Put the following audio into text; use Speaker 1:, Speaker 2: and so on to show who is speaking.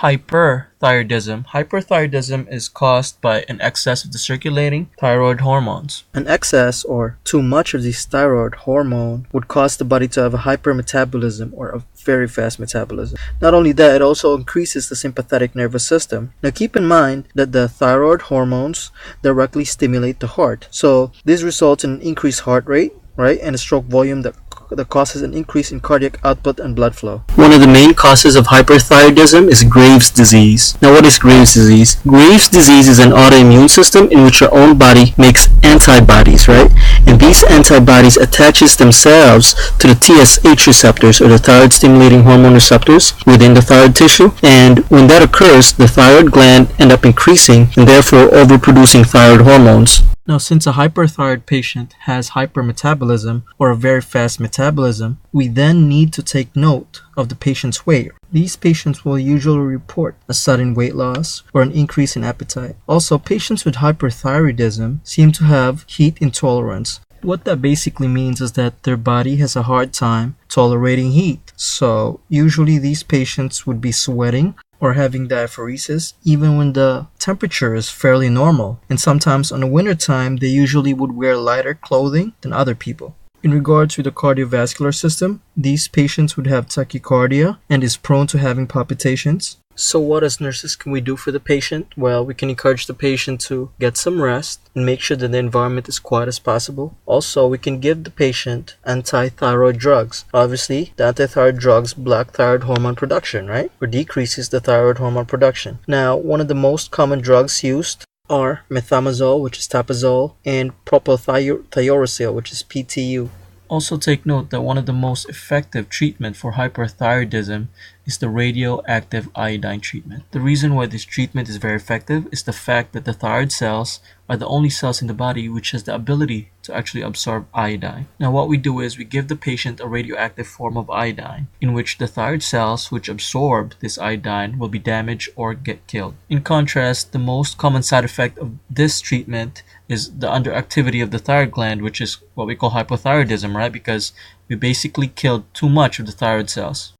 Speaker 1: hyperthyroidism. Hyperthyroidism is caused by an excess of the circulating thyroid hormones.
Speaker 2: An excess or too much of this thyroid hormone would cause the body to have a hypermetabolism or a very fast metabolism. Not only that, it also increases the sympathetic nervous system. Now keep in mind that the thyroid hormones directly stimulate the heart. So this results in an increased heart rate, right, and a stroke volume that causes an increase in cardiac output and blood flow.
Speaker 3: One of the main causes of hyperthyroidism is Graves' disease. Now what is Graves' disease? Graves' disease is an autoimmune system in which your own body makes antibodies, right? And these antibodies attaches themselves to the TSH receptors, or the thyroid stimulating hormone receptors within the thyroid tissue. And when that occurs, the thyroid gland end up increasing and therefore overproducing thyroid hormones.
Speaker 1: Now, since a hyperthyroid patient has hypermetabolism or a very fast metabolism, we then need to take note of the patient's weight. These patients will usually report a sudden weight loss or an increase in appetite. Also, patients with hyperthyroidism seem to have heat intolerance. What that basically means is that their body has a hard time tolerating heat. So, usually these patients would be sweating or having diaphoresis even when the temperature is fairly normal. And sometimes in the winter time, they usually would wear lighter clothing than other people. In regards to the cardiovascular system, these patients would have tachycardia and is prone to having palpitations.
Speaker 2: So what as nurses can we do for the patient? Well, we can encourage the patient to get some rest and make sure that the environment is quiet as possible. Also, we can give the patient anti-thyroid drugs. Obviously, the anti-thyroid drugs block thyroid hormone production, right? Or decreases the thyroid hormone production. Now, one of the most common drugs used are methimazole, which is tapazole, and propylthiouracil, which is PTU.
Speaker 1: Also take note that one of the most effective treatment for hyperthyroidism is the radioactive iodine treatment. The reason why this treatment is very effective is the fact that the thyroid cells are the only cells in the body which has the ability to actually absorb iodine. Now what we do is we give the patient a radioactive form of iodine in which the thyroid cells which absorb this iodine will be damaged or get killed. In contrast, the most common side effect of this treatment is the underactivity of the thyroid gland, which is what we call hypothyroidism, right? Because we basically killed too much of the thyroid cells.